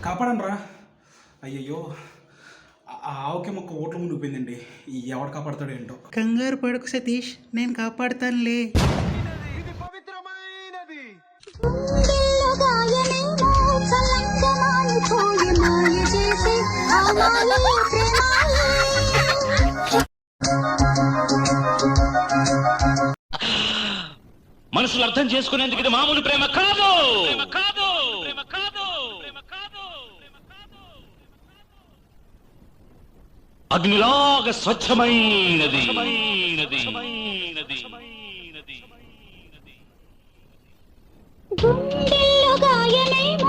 కాపాడండి రా. అయ్యయ్యో, ఆ ఆవుకి మొక్క ఓట్లు మునిగిపోయిందండి. ఎవడు కాపాడతాడు ఏంటో. కంగారు పడకు సతీష్, నేను కాపాడుతానులే. మనుషులు అర్థం చేసుకునేందుకు ఇది మామూలు ప్రేమ కాదు. అగ్నిలాగా స్వచ్ఛమైనది. గుండెల్లో గాయమేమో